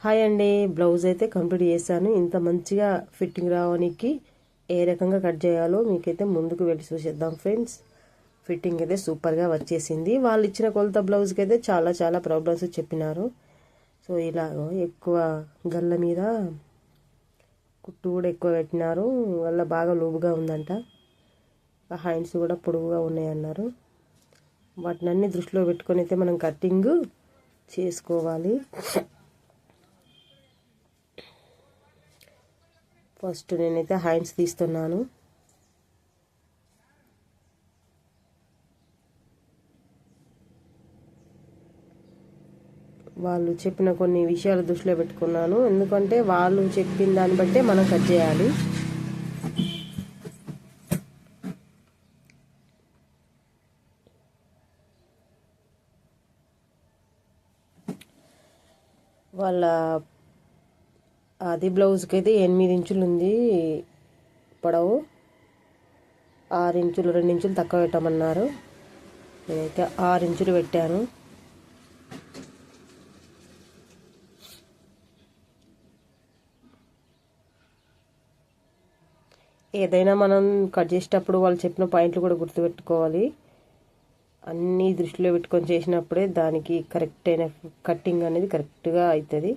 Hi అండి, blouse అయితే complete చేశాను. ఇంత మంచిగా ఫిట్టింగ్ రావడానికి ఏ రకంగా కట్ చేయాలో మీకైతే ముందుకు వెళ్ళి చూసేద్దాం ఫ్రెండ్స్. ఫిట్టింగ్ అయితే సూపర్గా వచ్చేసింది. వాళ్ళు ఇచ్చిన కొలత బ్లౌజ్కి అయితే చాలా చాలా ప్రాబ్లమ్స్ చెప్పినారు. సో ఇలాగ ఎక్కువ గల్ల మీద కుట్టు కూడా ఎక్కువ పెట్టినారు. వల్ల బాగా లూబుగా ఉందంట. హ్యాండ్స్ కూడా పొడవుగా ఉన్నాయన్నారు. వాటిని అన్ని దృష్టిలో పెట్టుకొని అయితే మనం కటింగ్ చేసుకోవాలి. ఫస్ట్ నేనైతే హ్యాండ్స్ తీస్తున్నాను. వాళ్ళు చెప్పిన కొన్ని విషయాలు దృష్టిలో పెట్టుకున్నాను. ఎందుకంటే వాళ్ళు చెప్పిన దాన్ని బట్టే మనం కట్ చేయాలి. వాళ్ళ అది బ్లౌజ్కి అయితే 8 ఇంచులు ఉంది పొడవు. 6 ఇంచులు 2 ఇంచులు తక్కువ పెట్టమన్నారు. నేనైతే 6 ఇంచులు పెట్టాను. ఏదైనా మనం కట్ చేసేటప్పుడు వాళ్ళు చెప్పిన పాయింట్లు కూడా గుర్తుపెట్టుకోవాలి. అన్నీ దృష్టిలో పెట్టుకొని చేసినప్పుడే దానికి కరెక్ట్ అయిన కట్టింగ్ అనేది కరెక్ట్గా అవుతుంది.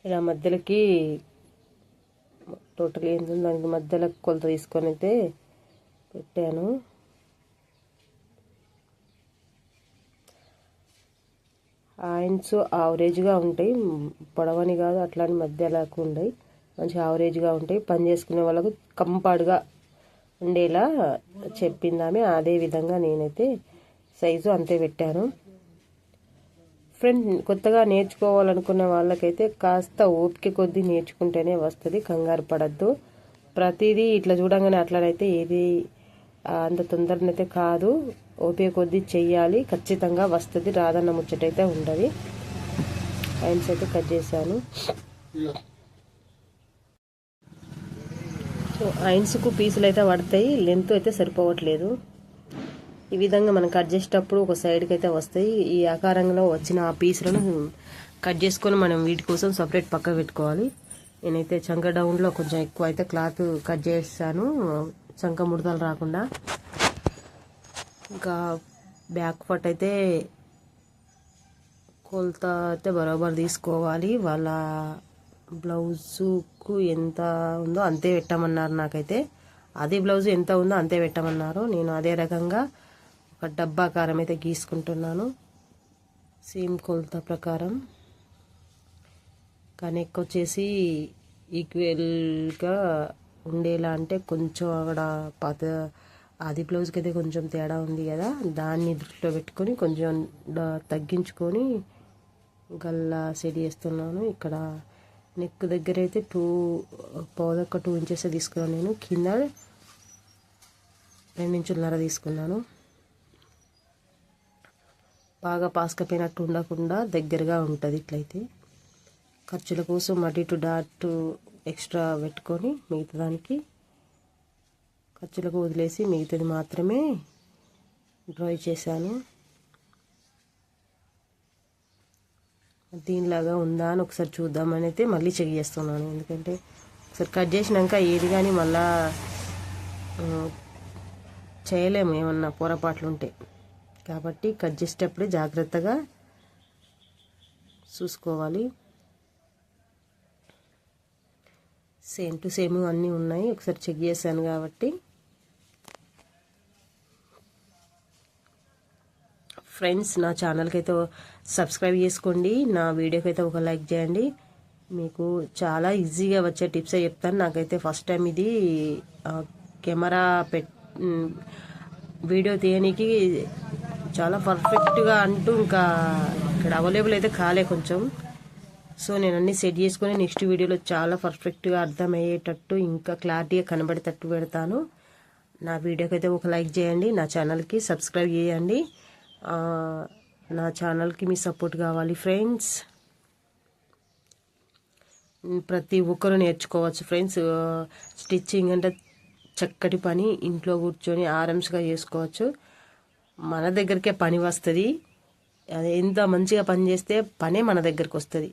ఇలా మధ్యలోకి టోటల్ ఏందో దానికి మధ్యలో కొలత తీసుకొని అయితే పెట్టాను. హ్యాండ్స్ యావరేజ్గా ఉంటాయి, పొడవని కాదు, అట్లాని మధ్యలోకి ఉంటాయి, మంచి యావరేజ్గా ఉంటాయి. పని చేసుకునే వాళ్ళకు కంఫర్ట్గా ఉండేలా చెప్పిందామే. అదే విధంగా నేనైతే సైజు అంతే పెట్టాను. ఫ్రెండ్, కొత్తగా నేర్చుకోవాలనుకున్న వాళ్ళకైతే కాస్త ఓపిక కొద్దీ నేర్చుకుంటేనే వస్తుంది. కంగారు పడద్దు. ప్రతిదీ ఇట్లా చూడంగానే అట్లనైతే ఏది అంత తొందరనైతే కాదు. ఓపిక కొద్దీ చెయ్యాలి, ఖచ్చితంగా వస్తుంది. రాదన్న ముచ్చటైతే ఉండదు. హ్యాండ్స్ అయితే కట్ చేశాను. సో హ్యాండ్స్కు పీసులు అయితే పడతాయి, లెంత్ అయితే సరిపోవట్లేదు. ఈ విధంగా మనం కట్ చేసేటప్పుడు ఒక సైడ్కి అయితే వస్తాయి. ఈ ఆకారంలో వచ్చిన ఆ పీసులను కట్ చేసుకొని మనం వీటి కోసం సపరేట్ పక్క పెట్టుకోవాలి. నేనైతే చంక డౌన్లో కొంచెం ఎక్కువ అయితే క్లాత్ కట్ చేస్తాను, చంక ముడతలు రాకుండా. ఇంకా బ్యాక్ పార్ట్ అయితే కొలత అయితే బరోబర్ తీసుకోవాలి. వాళ్ళ బ్లౌజుకు ఎంత ఉందో అంతే పెట్టమన్నారు. నాకైతే అదే బ్లౌజ్ ఎంత ఉందో అంతే పెట్టమన్నారు. నేను అదే రకంగా ఒక డబ్బాకారం అయితే గీసుకుంటున్నాను, సేమ్ కొలత ప్రకారం. కానీ ఎక్కువ వచ్చేసి ఈక్వల్గా ఉండేలా అంటే కొంచెం అక్కడ పాత ఆది బ్లౌజ్కి అయితే కొంచెం తేడా ఉంది కదా, దాన్ని దృష్టిలో పెట్టుకొని కొంచెం తగ్గించుకొని గల్లా సెట్ చేస్తున్నాను. ఇక్కడ నెక్ దగ్గర అయితే 2 ఇంచెస్ తీసుకున్నాను. నేను కింద 2 ఇంచులన్నర తీసుకున్నాను. బాగా పాసుకపోయినట్టు ఉండకుండా దగ్గరగా ఉంటుంది. ఇట్లయితే ఖర్చుల కోసం అటు ఇటు డాట్ ఎక్స్ట్రా పెట్టుకొని మిగతా దానికి ఖర్చులకు వదిలేసి మిగతాది మాత్రమే డ్రా చేశాను. దీనిలాగా ఉందా అని ఒకసారి చూద్దామని అయితే మళ్ళీ చెక్ చేస్తున్నాను. ఎందుకంటే ఒకసారి కట్ చేసినాక ఏది కానీ మళ్ళా చేయలేము, ఏమన్నా పొరపాట్లు ఉంటే. కాబట్టి కట్ చేసేటప్పుడే జాగ్రత్తగా చూసుకోవాలి. సేమ్ టు సేమ్ అన్నీ ఉన్నాయి, ఒకసారి చెక్ చేశాను కాబట్టి. ఫ్రెండ్స్, నా ఛానల్కి అయితే సబ్స్క్రైబ్ చేసుకోండి, నా వీడియోకి అయితే ఒక లైక్ చేయండి. మీకు చాలా ఈజీగా వచ్చే టిప్సే చెప్తాను. నాకైతే ఫస్ట్ టైం ఇది కెమెరా వీడియో తీయడానికి చాలా పర్ఫెక్ట్గా అంటూ ఇంకా ఇక్కడ అవైలబుల్ అయితే కాలే కొంచెం. సో నేను అన్నీ సెట్ చేసుకొని నెక్స్ట్ వీడియోలో చాలా పర్ఫెక్ట్గా అర్థమయ్యేటట్టు ఇంకా క్లారిటీగా కనబడేటట్టు పెడతాను. నా వీడియోకి అయితే ఒక లైక్ చేయండి, నా ఛానల్కి సబ్స్క్రైబ్ చేయండి. నా ఛానల్కి మీ సపోర్ట్ కావాలి ఫ్రెండ్స్. ప్రతి ఒక్కరు నేర్చుకోవచ్చు ఫ్రెండ్స్. స్టిచ్చింగ్ అంటే చక్కటి పని, ఇంట్లో కూర్చొని ఆరామ్స్గా చేసుకోవచ్చు. మన దగ్గరికే పని వస్తుంది. అది ఎంత మంచిగా పని చేస్తే పనే మన దగ్గరికి వస్తుంది.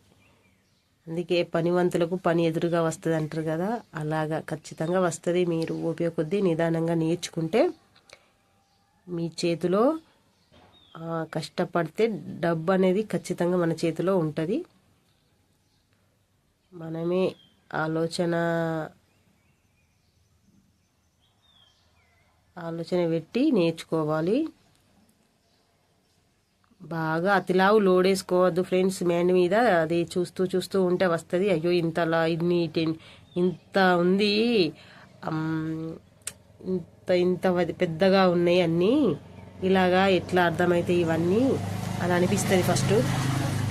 అందుకే పనివంతులకు పని ఎదురుగా వస్తుంది అంటారు కదా, అలాగా ఖచ్చితంగా వస్తుంది. మీరు ఓపిక కొద్దీ నిదానంగా నేర్చుకుంటే మీ చేతిలో కష్టపడితే డబ్బు అనేది ఖచ్చితంగా మన చేతిలో ఉంటుంది. మనమే ఆలోచన పెట్టి నేర్చుకోవాలి. బాగా అతిలావు లోడ్ వేసుకోవద్దు ఫ్రెండ్స్ మైండ్ మీద. అది చూస్తూ ఉంటే వస్తుంది. అయ్యో ఇంతలా ఇంత ఉంది, ఇంత పెద్దగా ఉన్నాయి అన్నీ, ఇలాగా ఎట్లా అర్థమవుతాయి ఇవన్నీ అని అనిపిస్తుంది ఫస్ట్.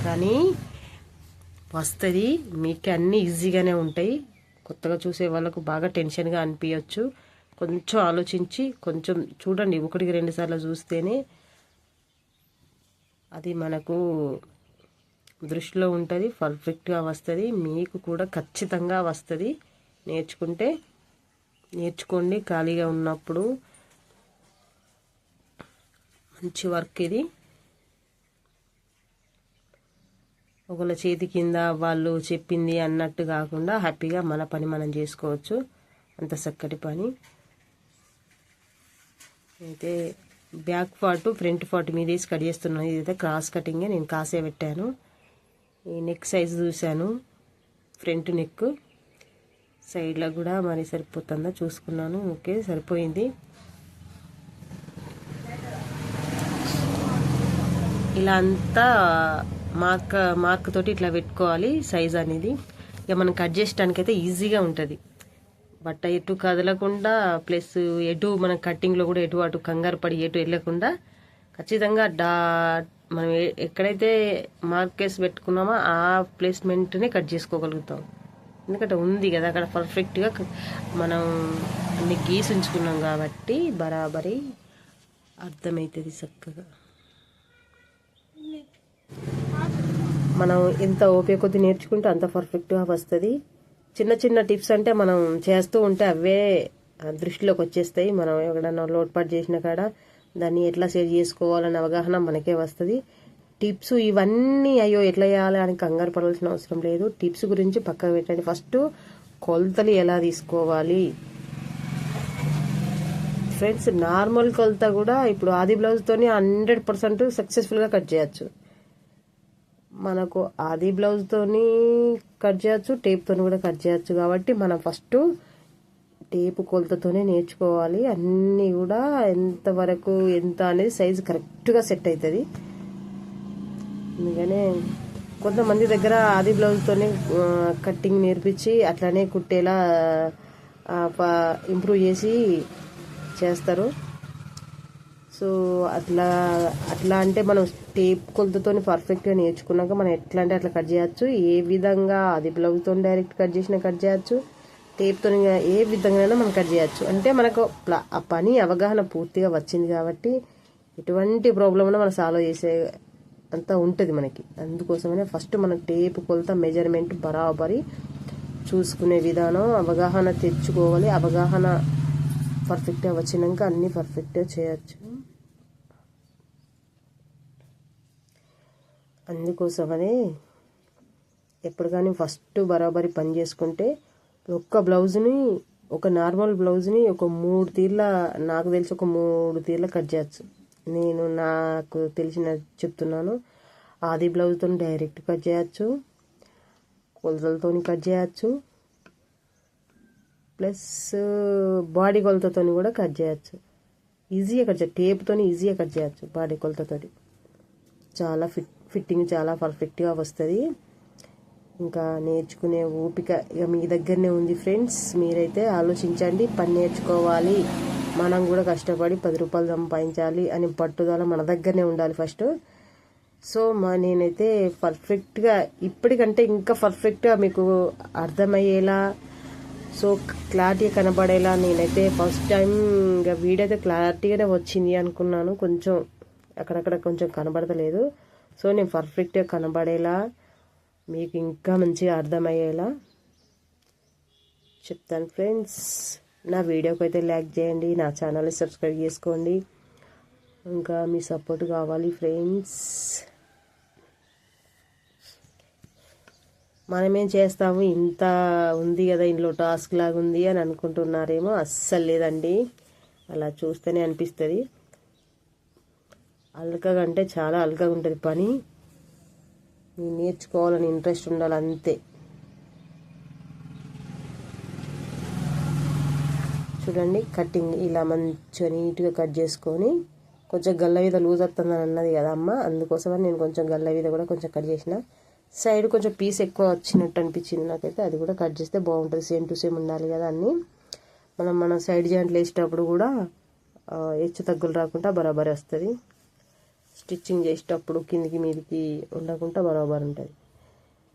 కానీ వస్తుంది. మీకు అన్నీ ఈజీగానే ఉంటాయి. కొత్తగా చూసే వాళ్ళకు బాగా టెన్షన్గా అనిపించవచ్చు. కొంచెం ఆలోచించి కొంచెం చూడండి, 1-2 సార్లు చూస్తేనే అది మనకు దృష్టిలో ఉంటుంది, పర్ఫెక్ట్గా వస్తుంది. మీకు కూడా ఖచ్చితంగా వస్తుంది. నేర్చుకోండి ఖాళీగా ఉన్నప్పుడు. మంచి వర్క్ ఇది. ఒకళ్ళ చేతి కింద వాళ్ళు చెప్పింది అన్నట్టు కాకుండా హ్యాపీగా మన పని మనం చేసుకోవచ్చు. అంత చక్కటి పని. అయితే బ్యాక్ పార్ట్ ఫ్రంట్ పార్ట్ మీద వేసి కట్ చేస్తున్నాను. ఇదైతే క్రాస్ కటింగే, నేను కాసే పెట్టాను. ఈ నెక్ సైజు చూశాను, ఫ్రంట్ నెక్ సైడ్లో కూడా మరి సరిపోతుందా చూసుకున్నాను. ఓకే, సరిపోయింది. ఇలా అంతా మార్క్ తోటి ఇట్లా పెట్టుకోవాలి సైజ్ అనేది. ఇక మనం కట్ చేయడానికి అయితే ఈజీగా ఉంటుంది. బట్ట ఎటు కదలకుండా, ప్లస్ ఎటు మనం కట్టింగ్లో కూడా ఎటు అటు కంగారు పడి ఎటు వెళ్ళకుండా ఖచ్చితంగా మనం ఎక్కడైతే మార్కేస్ పెట్టుకున్నామో ఆ ప్లేస్మెంట్నే కట్ చేసుకోగలుగుతాం. ఎందుకంటే ఉంది కదా అక్కడ పర్ఫెక్ట్గా మనం అన్ని గీసి ఉంచుకున్నాం కాబట్టి బరాబరి అర్థమవుతుంది చక్కగా. మనం ఎంత ఓపిక కొద్ది నేర్చుకుంటే అంత పర్ఫెక్ట్గా వస్తుంది. చిన్న చిన్న టిప్స్ అంటే మనం చేస్తూ ఉంటే అవే దృష్టిలోకి వచ్చేస్తాయి. మనం ఎక్కడన్నా లోటుపాటు చేసిన కాడ దాన్ని ఎట్లా సేవ్ చేసుకోవాలనే అవగాహన మనకే వస్తుంది. టిప్స్ ఇవన్నీ అయ్యో ఎట్లా చేయాలి అని కంగారు పడాల్సిన అవసరం లేదు. టిప్స్ గురించి పక్కన పెట్టండి. ఫస్ట్ కొలతలు ఎలా తీసుకోవాలి ఫ్రెండ్స్. నార్మల్ కొలత కూడా ఇప్పుడు ఆది బ్లౌజ్తోని 100% సక్సెస్ఫుల్గా కట్ చేయొచ్చు. మనకు ఆది బ్లౌజ్తోని కట్ చేయొచ్చు, టేప్తోని కూడా కట్ చేయొచ్చు. కాబట్టి మనం ఫస్ట్ టేపు కొలతతోనే నేర్చుకోవాలి. అన్నీ కూడా ఎంతవరకు ఎంత అనేది సైజు కరెక్ట్గా సెట్ అవుతుంది. అందుకనే కొంతమంది దగ్గర ఆది బ్లౌజ్తోనే కట్టింగ్ నేర్పించి అట్లానే కుట్టేలా ఇంప్రూవ్ చేసి చేస్తారు. సో అట్లా అంటే మనం టేప్ కొలతతో పర్ఫెక్ట్గా నేర్చుకున్నాక మనం ఎట్లా అంటే అట్లా కట్ చేయొచ్చు. ఏ విధంగా అది బ్లౌజ్తో డైరెక్ట్ కట్ చేసినా కట్ చేయొచ్చు, టేప్తో ఏ విధంగా మనం కట్ చేయొచ్చు. అంటే మనకు ఆ పని అవగాహన పూర్తిగా వచ్చింది కాబట్టి ఎటువంటి ప్రాబ్లం ఉన్నా మనం సాల్వ్ చేసే అంతా ఉంటుంది మనకి. అందుకోసమనే ఫస్ట్ మనం టేప్ కొలత మెజర్మెంట్ బరాబరి చూసుకునే విధానం అవగాహన తెచ్చుకోవాలి. అవగాహన పర్ఫెక్ట్గా వచ్చినాక అన్నీ పర్ఫెక్ట్గా చేయొచ్చు. అందుకోసమనే ఎప్పుడు కానీ ఫస్ట్ బరాబరి పని చేసుకుంటే ఒక్క బ్లౌజ్ని, ఒక నార్మల్ బ్లౌజ్ని ఒక 3 తీర్ల, నాకు తెలిసి ఒక 3 తీర్ల కట్ చేయొచ్చు. నేను నాకు తెలిసిన చెప్తున్నాను. ఆది బ్లౌజ్తో డైరెక్ట్ కట్ చేయొచ్చు, కొలతలతో కట్ చేయొచ్చు, ప్లస్ బాడీ కొలతతో కూడా కట్ చేయొచ్చు. ఈజీగా కట్ చేయొచ్చు, టేప్తో ఈజీగా కట్ చేయొచ్చు. బాడీ కొలతతో చాలా ఫిట్టింగ్ చాలా పర్ఫెక్ట్గా వస్తుంది. ఇంకా నేర్చుకునే ఓపిక ఇక మీ దగ్గరనే ఉంది ఫ్రెండ్స్. మీరైతే ఆలోచించండి. పని నేర్చుకోవాలి, మనం కూడా కష్టపడి 10 రూపాయలు సంపాదించాలి అని పట్టుదల మన దగ్గరనే ఉండాలి ఫస్ట్. సో నేనైతే పర్ఫెక్ట్గా ఇప్పటికంటే ఇంకా పర్ఫెక్ట్గా మీకు అర్థమయ్యేలా, సో క్లారిటీగా కనబడేలా నేనైతే ఫస్ట్ టైం ఇంకా వీడియో అయితే క్లారిటీగానే వచ్చింది అనుకున్నాను. కొంచెం అక్కడక్కడ కొంచెం కనబడతలేదు. సో నేను పర్ఫెక్ట్గా కనబడేలా, మీకు ఇంకా మంచిగా అర్థమయ్యేలా చెప్తాను ఫ్రెండ్స్. నా వీడియోకి అయితే లైక్ చేయండి, నా ఛానల్ని సబ్స్క్రైబ్ చేసుకోండి. ఇంకా మీ సపోర్ట్ కావాలి ఫ్రెండ్స్. మనమేం చేస్తాము, ఇంత ఉంది కదా ఇంట్లో టాస్క్ లాగా ఉంది అని అనుకుంటున్నారేమో. అస్సలు లేదండి, అలా చూస్తేనే అనిపిస్తుంది. అల్కగా అంటే చాలా అల్కగా ఉంటుంది పని. నేర్చుకోవాలని ఇంట్రెస్ట్ ఉండాలి అంతే. చూడండి కటింగ్ ఇలా మంచిగా నీట్గా కట్ చేసుకొని, కొంచెం గల్ల మీద లూజ్ వస్తుందని అన్నది కదా అమ్మ, అందుకోసమని నేను కొంచెం గల్ల మీద కూడా కొంచెం కట్ చేసిన. సైడ్ కొంచెం పీస్ ఎక్కువ వచ్చినట్టు అనిపించింది నాకైతే, అది కూడా కట్ చేస్తే బాగుంటుంది. సేమ్ టు సేమ్ ఉండాలి కదా అన్నీ. మనం సైడ్ జాయింట్లు వేసేటప్పుడు కూడా హెచ్చు తగ్గులు రాకుండా బరాబర్ వస్తుంది. స్టిచ్చింగ్ చేసేటప్పుడు కిందికి మీదికి ఉండకుండా బరాబర్ ఉంటుంది.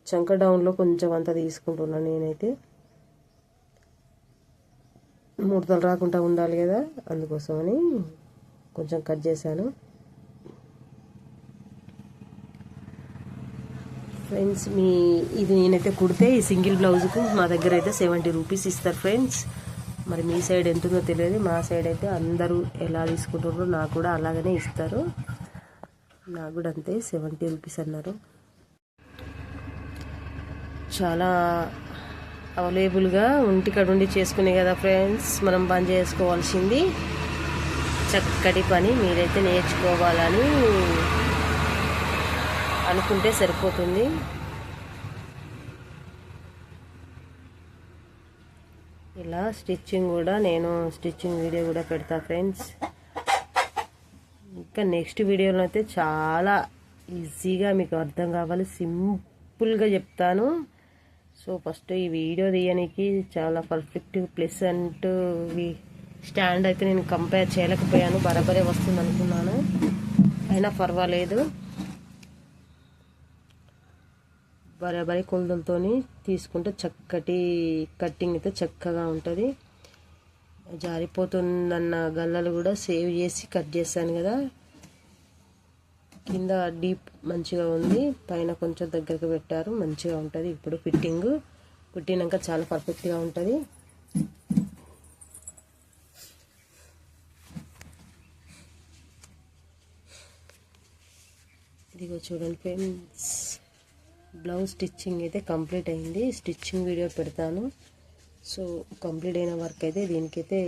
చంక డౌన్లో కొంచెం అంతా తీసుకుంటున్నాను నేనైతే, ముడతలు రాకుండా ఉండాలి కదా, అందుకోసమని కొంచెం కట్ చేశాను ఫ్రెండ్స్. ఇది నేనైతే కుడితే ఈ సింగిల్ బ్లౌజ్కు మా దగ్గర అయితే 70 రూపీస్ ఇస్తారు ఫ్రెండ్స్. మరి మీ సైడ్ ఎంత ఉందో తెలియదు. మా సైడ్ అయితే అందరూ ఎలా తీసుకుంటారో నాకు కూడా అలాగనే ఇస్తారు. నాకు కూడా అంతే 70 రూపీస్ అన్నారు. చాలా అవైలబుల్గా ఇంటికాడ ఉండి చేసుకునే కదా ఫ్రెండ్స్ మనం పని చేసుకోవాల్సింది. చక్కటి పని మీరైతే నేర్చుకోవాలని అనుకుంటే సరిపోతుంది. ఇలా స్టిచ్చింగ్ కూడా నేను స్టిచ్చింగ్ వీడియో కూడా పెడతా ఫ్రెండ్స్. ఇంకా నెక్స్ట్ వీడియోలో అయితే చాలా ఈజీగా మీకు అర్థం కావాలి, సింపుల్గా చెప్తాను. సో ఫస్ట్ ఈ వీడియో తీయడానికి చాలా పర్ఫెక్ట్ ప్లెసెంట్ స్టాండ్ అయితే నేను కంపేర్ చేయలేకపోయాను, బరాబరే వస్తుంది అనుకున్నాను. అయినా పర్వాలేదు, బరాబరి కొలతలతో తీసుకుంటే చక్కటి కట్టింగ్ అయితే చక్కగా ఉంటుంది. జారిపోతుందన్న గల్లలు కూడా సేవ్ చేసి కట్ చేశాను కదా. కింద డీప్ మంచిగా ఉంది, పైన కొంచెం దగ్గరకు పెట్టారు, మంచిగా ఉంటుంది. ఇప్పుడు ఫిట్టింగ్ కుట్టినాక చాలా పర్ఫెక్ట్గా ఉంటుంది. ఇదిగో చూడండి ఫ్రెండ్స్, బ్లౌజ్ స్టిచ్చింగ్ అయితే కంప్లీట్ అయింది. స్టిచ్చింగ్ వీడియో పెడతాను. సో కంప్లీట్ అయిన వర్క్ అయితే దీనికైతే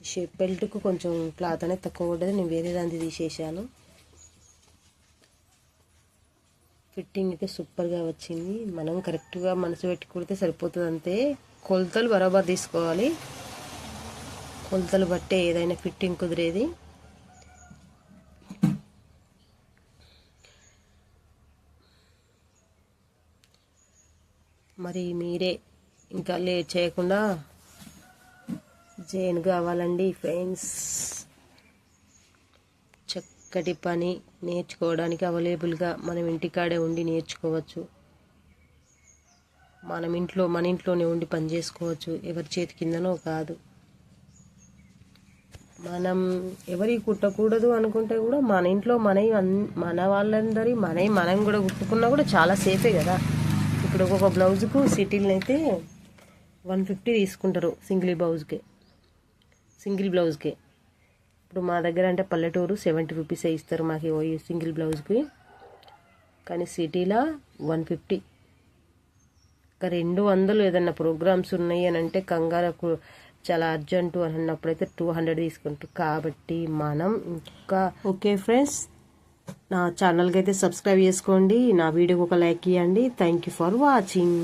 షేప్ బెల్ట్కు కొంచెం క్లాత్ అనేది తక్కువ పడ్డది, నేను వేరే దాన్ని తీసేసాను. ఫిట్టింగ్ అయితే సూపర్గా వచ్చింది. మనం కరెక్ట్గా మనసు పెట్టి కుడితే సరిపోతుంది అంతే. కొలతలు బరాబర్ తీసుకోవాలి, కొలతలు బట్టే ఏదైనా ఫిట్టింగ్ కుదిరేది. మరి మీరే ఇంకా లేట్ చేయకుండా జాయిన్ కావాలండి ఫ్రెండ్స్. చక్కటి పని నేర్చుకోవడానికి అవైలబుల్గా మనం ఇంటికాడే ఉండి నేర్చుకోవచ్చు. మన ఇంట్లోనే ఉండి పని చేసుకోవచ్చు, ఎవరి చేతి కిందనో కాదు. మనం ఎవరికి కుట్టకూడదు అనుకుంటే కూడా మన ఇంట్లో మన వాళ్ళందరి మనం కూడా కుట్టుకున్నా కూడా చాలా సేఫే కదా. ఇప్పుడు ఒక్కొక్క బ్లౌజ్కు సిటీలో అయితే 150 తీసుకుంటారు సింగిల్ బ్లౌజ్కే. ఇప్పుడు మా దగ్గర అంటే పల్లెటూరు 70 రూపీసే ఇస్తారు మాకు సింగిల్ బ్లౌజ్కి, కానీ సిటీలో 150. ఇంకా 200 ఏదన్నా ప్రోగ్రామ్స్ ఉన్నాయి అని అంటే కంగారకు చాలా అర్జెంటు అని అన్నప్పుడైతే 200 తీసుకుంటారు. కాబట్టి మనం ఇంకా ఓకే ఫ్రెండ్స్, నా ఛానల్కి అయితే సబ్స్క్రైబ్ చేసుకోండి, నా వీడియోకి ఒక లైక్ ఇవ్వండి. Thank you for watching.